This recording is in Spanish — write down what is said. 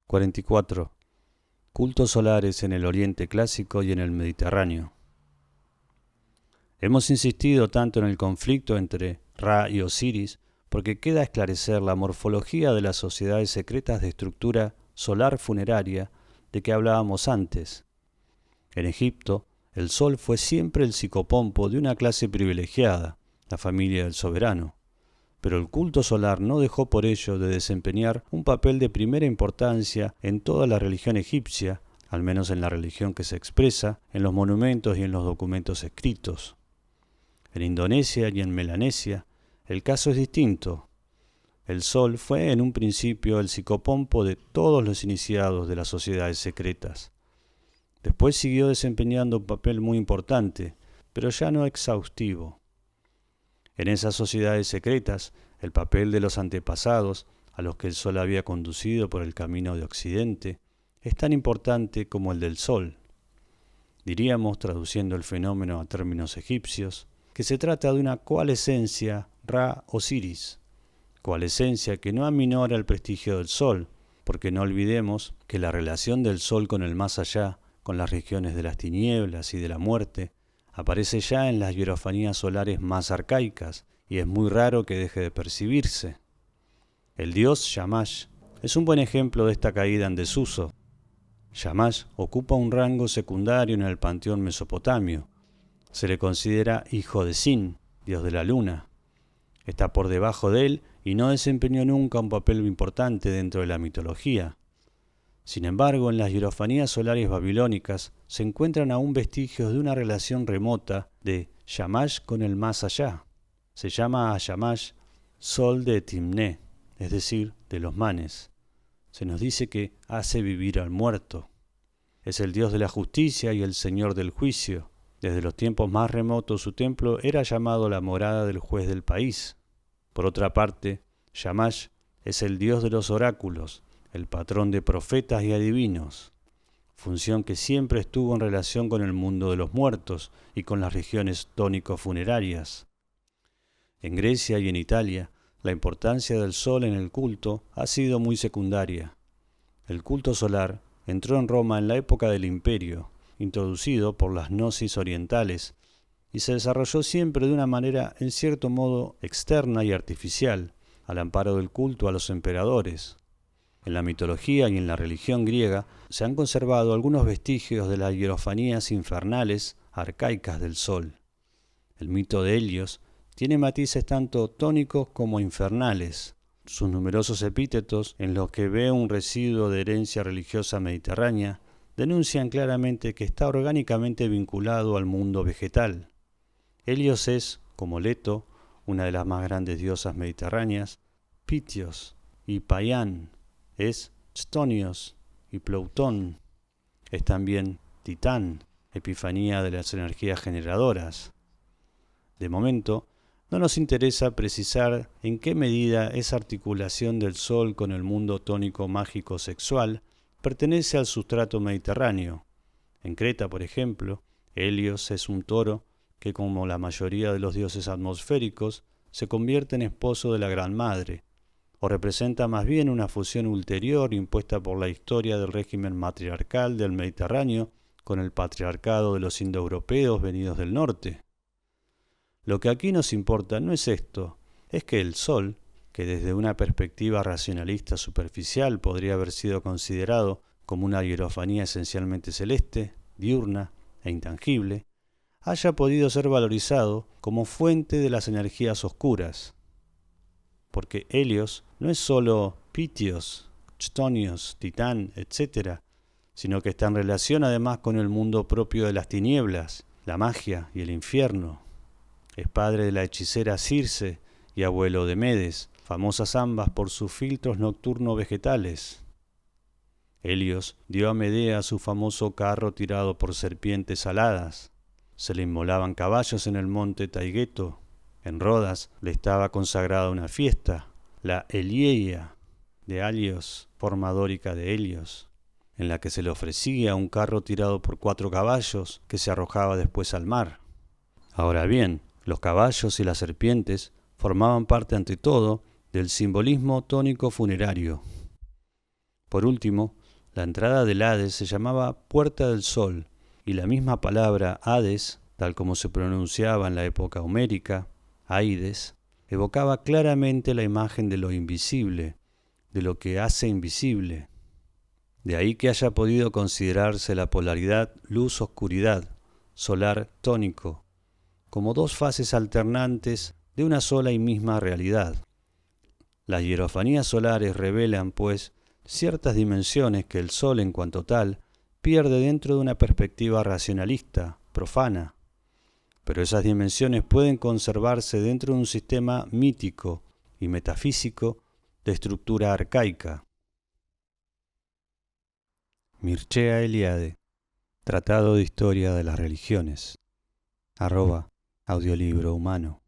44. Cultos solares en el Oriente Clásico y en el Mediterráneo. Hemos insistido tanto en el conflicto entre Ra y Osiris porque queda esclarecer la morfología de las sociedades secretas de estructura solar funeraria de que hablábamos antes. En Egipto, el sol fue siempre el psicopompo de una clase privilegiada, la familia del soberano. Pero el culto solar no dejó por ello de desempeñar un papel de primera importancia en toda la religión egipcia, al menos en la religión que se expresa en los monumentos y en los documentos escritos. En Indonesia y en Melanesia, el caso es distinto. El sol fue en un principio el psicopompo de todos los iniciados de las sociedades secretas. Después siguió desempeñando un papel muy importante, pero ya no exhaustivo. En esas sociedades secretas, el papel de los antepasados, a los que el sol había conducido por el camino de Occidente, es tan importante como el del sol. Diríamos, traduciendo el fenómeno a términos egipcios, que se trata de una coalescencia Ra-Osiris, coalescencia que no aminora el prestigio del sol, porque no olvidemos que la relación del sol con el más allá, con las regiones de las tinieblas y de la muerte, aparece ya en las hierofanías solares más arcaicas y es muy raro que deje de percibirse. El dios Shamash es un buen ejemplo de esta caída en desuso. Shamash ocupa un rango secundario en el panteón mesopotamio. Se le considera hijo de Sin, dios de la luna. Está por debajo de él y no desempeñó nunca un papel importante dentro de la mitología. Sin embargo, en las hierofanías solares babilónicas se encuentran aún vestigios de una relación remota de Shamash con el más allá. Se llama a Shamash Sol de Timné, es decir, de los manes. Se nos dice que hace vivir al muerto. Es el dios de la justicia y el señor del juicio. Desde los tiempos más remotos su templo era llamado la morada del juez del país. Por otra parte, Shamash es el dios de los oráculos, el patrón de profetas y adivinos, función que siempre estuvo en relación con el mundo de los muertos y con las regiones tónico-funerarias. En Grecia y en Italia, la importancia del sol en el culto ha sido muy secundaria. El culto solar entró en Roma en la época del Imperio, introducido por las gnosis orientales, y se desarrolló siempre de una manera en cierto modo externa y artificial, al amparo del culto a los emperadores. En la mitología y en la religión griega se han conservado algunos vestigios de las hierofanías infernales arcaicas del sol. El mito de Helios tiene matices tanto tónicos como infernales. Sus numerosos epítetos, en los que ve un residuo de herencia religiosa mediterránea, denuncian claramente que está orgánicamente vinculado al mundo vegetal. Helios es, como Leto, una de las más grandes diosas mediterráneas, Pitios y Paián es Stonios y Ploutón. Es también Titán, epifanía de las energías generadoras. De momento, no nos interesa precisar en qué medida esa articulación del sol con el mundo tónico mágico sexual pertenece al sustrato mediterráneo. En Creta, por ejemplo, Helios es un toro que, como la mayoría de los dioses atmosféricos, se convierte en esposo de la Gran Madre, o representa más bien una fusión ulterior impuesta por la historia del régimen matriarcal del Mediterráneo con el patriarcado de los indoeuropeos venidos del norte. Lo que aquí nos importa no es esto, es que el sol, que desde una perspectiva racionalista superficial podría haber sido considerado como una hierofanía esencialmente celeste, diurna e intangible, haya podido ser valorizado como fuente de las energías oscuras. Porque Helios no es solo Pitios, Stonios, Titán, etc., sino que está en relación además con el mundo propio de las tinieblas, la magia y el infierno. Es padre de la hechicera Circe y abuelo de Medes, famosas ambas por sus filtros nocturno-vegetales. Helios dio a Medea su famoso carro tirado por serpientes aladas. Se le inmolaban caballos en el monte Taygeto. En Rodas le estaba consagrada una fiesta, la Helieia de Halios, forma dórica de Helios, en la que se le ofrecía un carro tirado por 4 caballos que se arrojaba después al mar. Ahora bien, los caballos y las serpientes formaban parte ante todo del simbolismo tónico funerario. Por último, la entrada del Hades se llamaba Puerta del Sol, y la misma palabra Hades, tal como se pronunciaba en la época homérica, Aides, evocaba claramente la imagen de lo invisible, de lo que hace invisible. De ahí que haya podido considerarse la polaridad luz-oscuridad, solar-tónico, como dos fases alternantes de una sola y misma realidad. Las hierofanías solares revelan, pues, ciertas dimensiones que el Sol en cuanto tal pierde dentro de una perspectiva racionalista, profana. Pero esas dimensiones pueden conservarse dentro de un sistema mítico y metafísico de estructura arcaica. Mircea Eliade, Tratado de Historia de las Religiones, @ Audiolibro Humano.